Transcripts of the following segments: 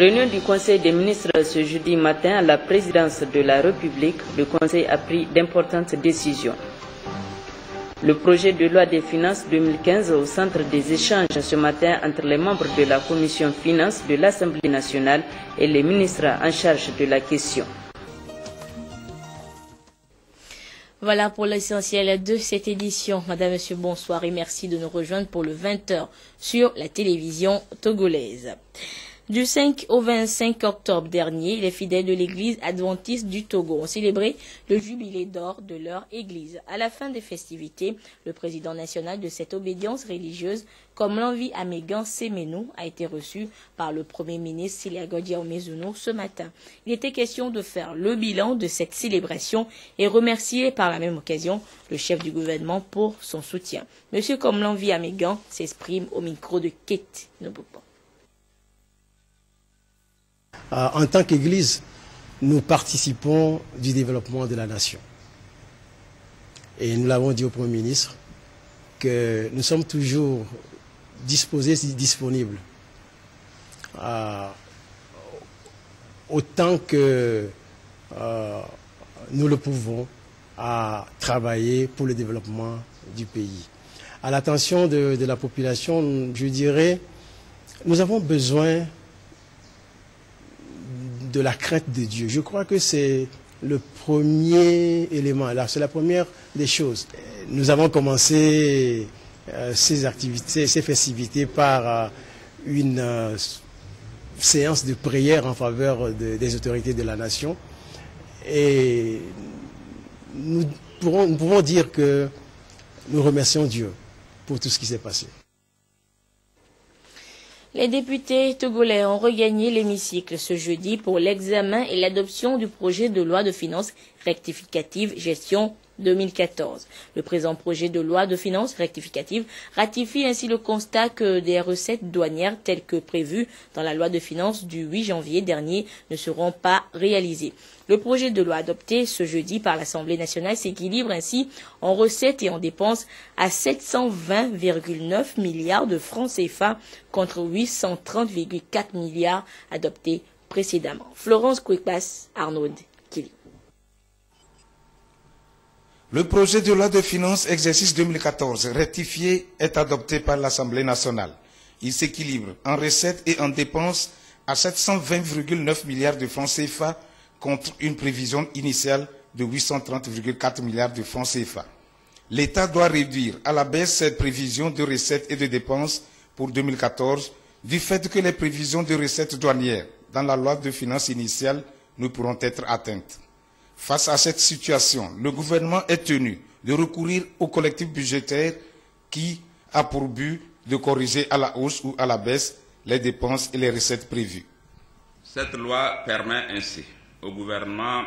Réunion du Conseil des ministres ce jeudi matin à la présidence de la République, le Conseil a pris d'importantes décisions. Le projet de loi des finances 2015 au centre des échanges ce matin entre les membres de la Commission Finances de l'Assemblée nationale et les ministres en charge de la question. Voilà pour l'essentiel de cette édition. Madame, Monsieur, bonsoir et merci de nous rejoindre pour le 20h sur la télévision togolaise. Du 5 au 25 octobre dernier, les fidèles de l'église adventiste du Togo ont célébré le jubilé d'or de leur église. À la fin des festivités, le président national de cette obédience religieuse, Komlanvi Amegan Semenou, a été reçu par le premier ministre Siliagodia Omezuno ce matin. Il était question de faire le bilan de cette célébration et remercier par la même occasion le chef du gouvernement pour son soutien. Monsieur Komlanvi Amegan s'exprime au micro de Kate Nobupo. En tant qu'Église, nous participons du développement de la nation. Et nous l'avons dit au Premier ministre que nous sommes toujours disposés et disponibles autant que nous le pouvons à travailler pour le développement du pays. À l'attention de la population, je dirais, nous avons besoin de la crainte de Dieu. Je crois que c'est le premier élément, là, c'est la première des choses. Nous avons commencé ces activités, ces festivités par une séance de prière en faveur des autorités de la nation. Et nous pouvons dire que nous remercions Dieu pour tout ce qui s'est passé. Les députés togolais ont regagné l'hémicycle ce jeudi pour l'examen et l'adoption du projet de loi de finances rectificative gestion 2014. Le présent projet de loi de finances rectificative ratifie ainsi le constat que des recettes douanières telles que prévues dans la loi de finances du 8 janvier dernier ne seront pas réalisées. Le projet de loi adopté ce jeudi par l'Assemblée nationale s'équilibre ainsi en recettes et en dépenses à 720,9 milliards de francs CFA contre 830,4 milliards adoptés précédemment. Florence Kouekbas, Arnaud Kili. Le projet de loi de finances exercice 2014 rectifié est adopté par l'Assemblée nationale. Il s'équilibre en recettes et en dépenses à 720,9 milliards de francs CFA contre une prévision initiale de 830,4 milliards de francs CFA. L'État doit réduire à la baisse cette prévision de recettes et de dépenses pour 2014 du fait que les prévisions de recettes douanières dans la loi de finances initiale ne pourront être atteintes. Face à cette situation, le gouvernement est tenu de recourir au collectif budgétaire qui a pour but de corriger à la hausse ou à la baisse les dépenses et les recettes prévues. Cette loi permet ainsi au gouvernement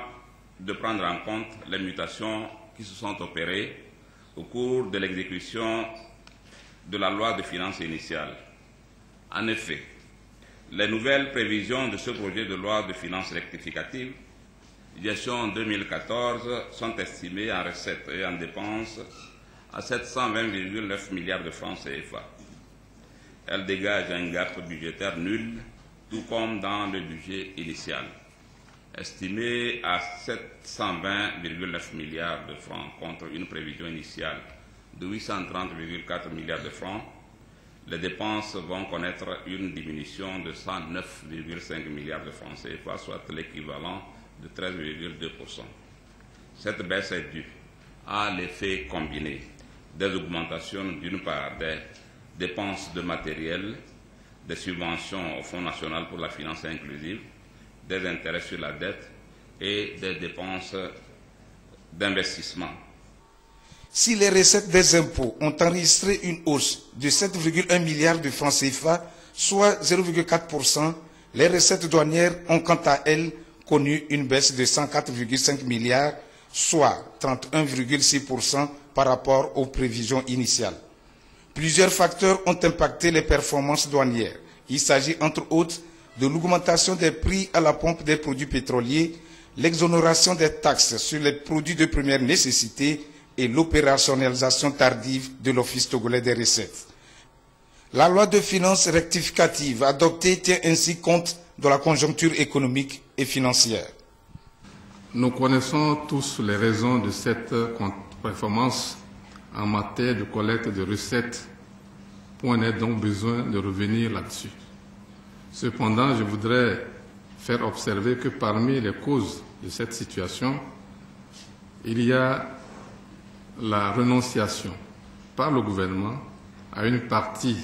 de prendre en compte les mutations qui se sont opérées au cours de l'exécution de la loi de finances initiale. En effet, les nouvelles prévisions de ce projet de loi de finances rectificative gestion 2014 sont estimées en recettes et en dépenses à 720,9 milliards de francs CFA. Elles dégagent un gap budgétaire nul, tout comme dans le budget initial, estimé à 720,9 milliards de francs contre une prévision initiale de 830,4 milliards de francs. Les dépenses vont connaître une diminution de 109,5 milliards de francs CFA, soit l'équivalent de 13,2%. Cette baisse est due à l'effet combiné des augmentations d'une part des dépenses de matériel, des subventions au Fonds national pour la finance inclusive, des intérêts sur la dette et des dépenses d'investissement. Si les recettes des impôts ont enregistré une hausse de 7,1 milliards de francs CFA, soit 0,4%, les recettes douanières ont quant à elles connu une baisse de 104,5 milliards, soit 31,6% par rapport aux prévisions initiales. Plusieurs facteurs ont impacté les performances douanières. Il s'agit entre autres de l'augmentation des prix à la pompe des produits pétroliers, l'exonération des taxes sur les produits de première nécessité et l'opérationnalisation tardive de l'Office togolais des recettes. La loi de finances rectificative adoptée tient ainsi compte de la conjoncture économique et financière. Nous connaissons tous les raisons de cette contre-performance en matière de collecte de recettes. Point n'est donc besoin de revenir là-dessus. Cependant, je voudrais faire observer que parmi les causes de cette situation, il y a la renonciation par le gouvernement à une partie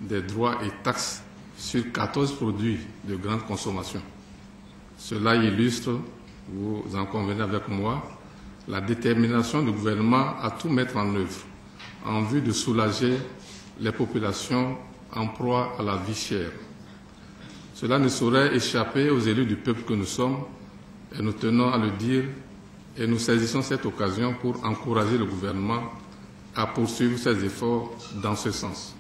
des droits et taxes sur 14 produits de grande consommation. Cela illustre, vous en convenez avec moi, la détermination du gouvernement à tout mettre en œuvre en vue de soulager les populations en proie à la vie chère. Cela ne saurait échapper aux élus du peuple que nous sommes et nous tenons à le dire et nous saisissons cette occasion pour encourager le gouvernement à poursuivre ses efforts dans ce sens.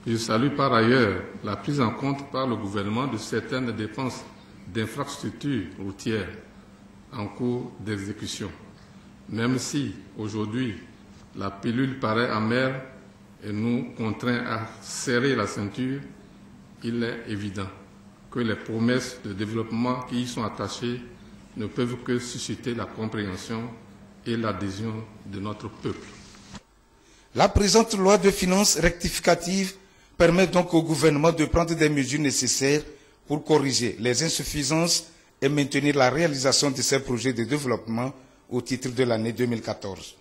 Je salue par ailleurs la prise en compte par le gouvernement de certaines dépenses d'infrastructures routières en cours d'exécution. Même si aujourd'hui la pilule paraît amère et nous contraint à serrer la ceinture, il est évident que les promesses de développement qui y sont attachées ne peuvent que susciter la compréhension et l'adhésion de notre peuple. La présente loi de finances rectificative permet donc au gouvernement de prendre des mesures nécessaires pour corriger les insuffisances et maintenir la réalisation de ces projets de développement au titre de l'année 2014.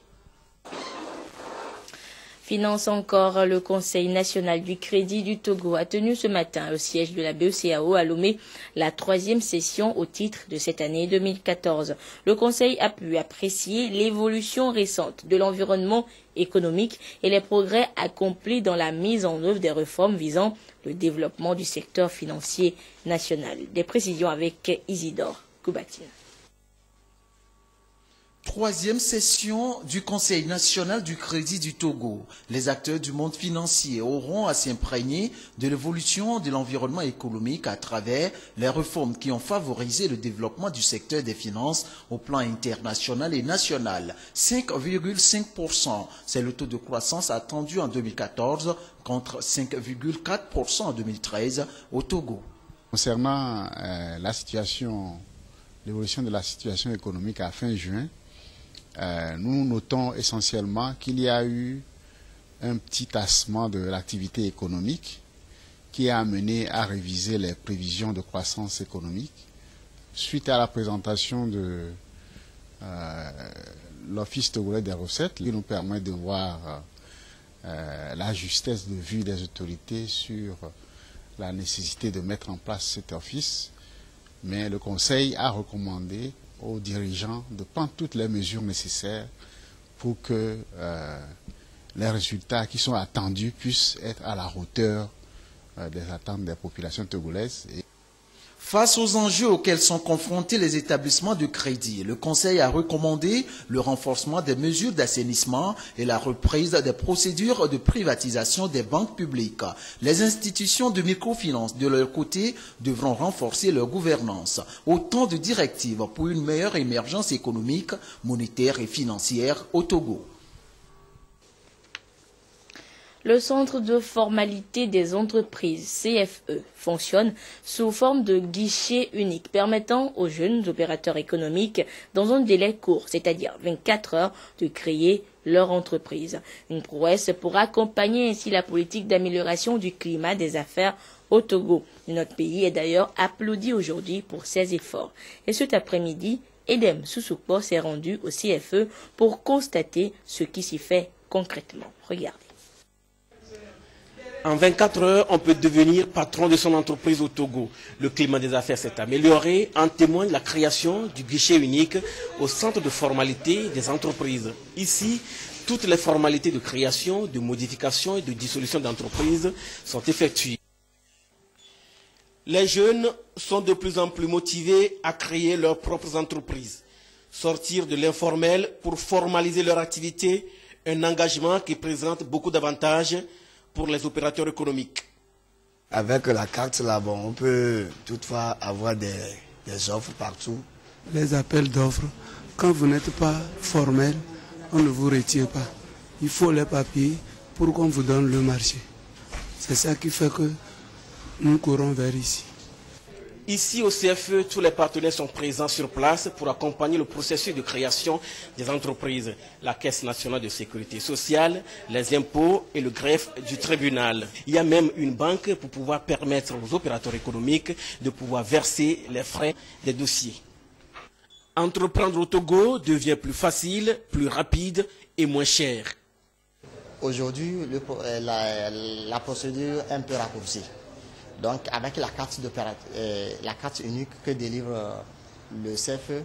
Finance encore, le Conseil national du crédit du Togo a tenu ce matin au siège de la BECAO à Lomé la 3e session au titre de cette année 2014. Le Conseil a pu apprécier l'évolution récente de l'environnement économique et les progrès accomplis dans la mise en œuvre des réformes visant le développement du secteur financier national. Des précisions avec Isidore Koubatine. 3e session du Conseil national du crédit du Togo. Les acteurs du monde financier auront à s'imprégner de l'évolution de l'environnement économique à travers les réformes qui ont favorisé le développement du secteur des finances au plan international et national. 5,5%, c'est le taux de croissance attendu en 2014 contre 5,4% en 2013 au Togo. Concernant l'évolution de la situation économique à fin juin, nous notons essentiellement qu'il y a eu un petit tassement de l'activité économique qui a amené à réviser les prévisions de croissance économique suite à la présentation de l'Office togolais des recettes qui nous permet de voir la justesse de vue des autorités sur la nécessité de mettre en place cet office. Mais le Conseil a recommandé aux dirigeants de prendre toutes les mesures nécessaires pour que les résultats qui sont attendus puissent être à la hauteur des attentes des populations togolaises. Face aux enjeux auxquels sont confrontés les établissements de crédit, le Conseil a recommandé le renforcement des mesures d'assainissement et la reprise des procédures de privatisation des banques publiques. Les institutions de microfinance, de leur côté, devront renforcer leur gouvernance. Autant de directives pour une meilleure émergence économique, monétaire et financière au Togo. Le centre de formalité des entreprises, CFE, fonctionne sous forme de guichet unique permettant aux jeunes opérateurs économiques, dans un délai court, c'est-à-dire 24 heures, de créer leur entreprise. Une prouesse pour accompagner ainsi la politique d'amélioration du climat des affaires au Togo. Notre pays est d'ailleurs applaudi aujourd'hui pour ses efforts. Et cet après-midi, Edem Soussoukpo s'est rendu au CFE pour constater ce qui s'y fait concrètement. Regardez. En 24 heures, on peut devenir patron de son entreprise au Togo. Le climat des affaires s'est amélioré. En témoigne la création du guichet unique au centre de formalité des entreprises. Ici, toutes les formalités de création, de modification et de dissolution d'entreprises sont effectuées. Les jeunes sont de plus en plus motivés à créer leurs propres entreprises. Sortir de l'informel pour formaliser leur activité, un engagement qui présente beaucoup d'avantages pour les opérateurs économiques. Avec la carte là, on peut toutefois avoir des offres partout. Les appels d'offres, quand vous n'êtes pas formel, on ne vous retient pas. Il faut les papiers pour qu'on vous donne le marché. C'est ça qui fait que nous courons vers ici. Ici, au CFE, tous les partenaires sont présents sur place pour accompagner le processus de création des entreprises. La Caisse nationale de sécurité sociale, les impôts et le greffe du tribunal. Il y a même une banque pour pouvoir permettre aux opérateurs économiques de pouvoir verser les frais des dossiers. Entreprendre au Togo devient plus facile, plus rapide et moins cher. Aujourd'hui, la procédure est un peu raccourcie. Donc, avec la carte unique que délivre le CFE,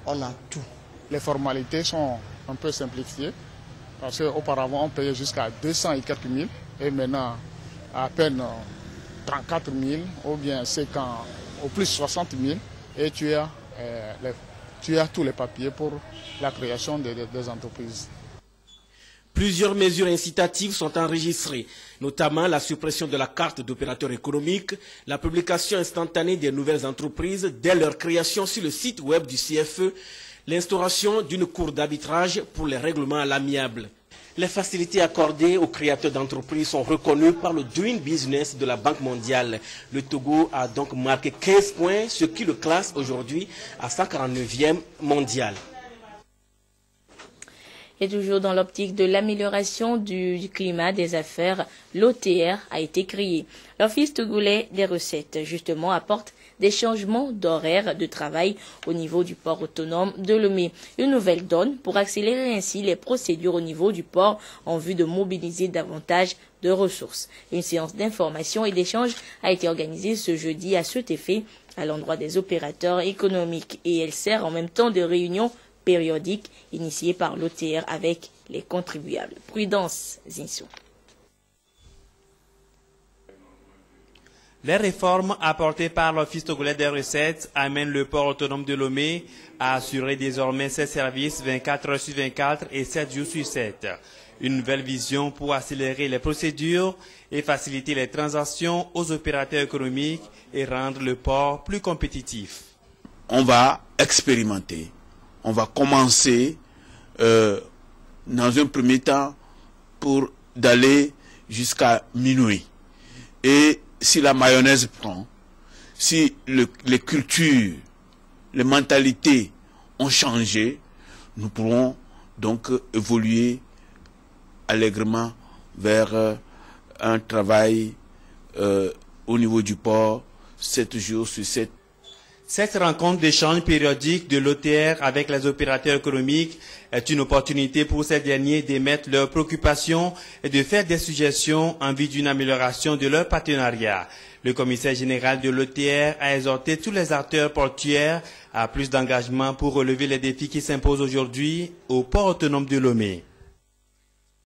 on a tout. Les formalités sont un peu simplifiées parce qu'auparavant, on payait jusqu'à 200 et quelques mille et maintenant, à peine 34 000 ou bien c'est quand au plus 60 000 et tu as tous les papiers pour la création des entreprises. Plusieurs mesures incitatives sont enregistrées, notamment la suppression de la carte d'opérateur économique, la publication instantanée des nouvelles entreprises dès leur création sur le site web du CFE, l'instauration d'une cour d'arbitrage pour les règlements à l'amiable. Les facilités accordées aux créateurs d'entreprises sont reconnues par le Doing Business de la Banque mondiale. Le Togo a donc marqué 15 points, ce qui le classe aujourd'hui à 149e mondial. Et toujours dans l'optique de l'amélioration du climat des affaires, l'OTR a été créé. L'Office togolais des recettes, justement, apporte des changements d'horaire de travail au niveau du port autonome de Lomé. Une nouvelle donne pour accélérer ainsi les procédures au niveau du port en vue de mobiliser davantage de ressources. Une séance d'information et d'échange a été organisée ce jeudi à cet effet à l'endroit des opérateurs économiques et elle sert en même temps de réunion périodique initiée par l'OTR avec les contribuables. Prudence, Zinsou. Les réformes apportées par l'Office togolais des recettes amènent le port autonome de Lomé à assurer désormais ses services 24 heures sur 24 et 7 jours sur 7. Une nouvelle vision pour accélérer les procédures et faciliter les transactions aux opérateurs économiques et rendre le port plus compétitif. On va expérimenter. On va commencer dans un premier temps pour d'aller jusqu'à minuit. Et si la mayonnaise prend, si les cultures, les mentalités ont changé, nous pourrons donc évoluer allègrement vers un travail au niveau du port 7 jours sur 7. Cette rencontre d'échange périodique de l'OTR avec les opérateurs économiques est une opportunité pour ces derniers d'émettre leurs préoccupations et de faire des suggestions en vue d'une amélioration de leur partenariat. Le commissaire général de l'OTR a exhorté tous les acteurs portuaires à plus d'engagement pour relever les défis qui s'imposent aujourd'hui au port autonome de Lomé.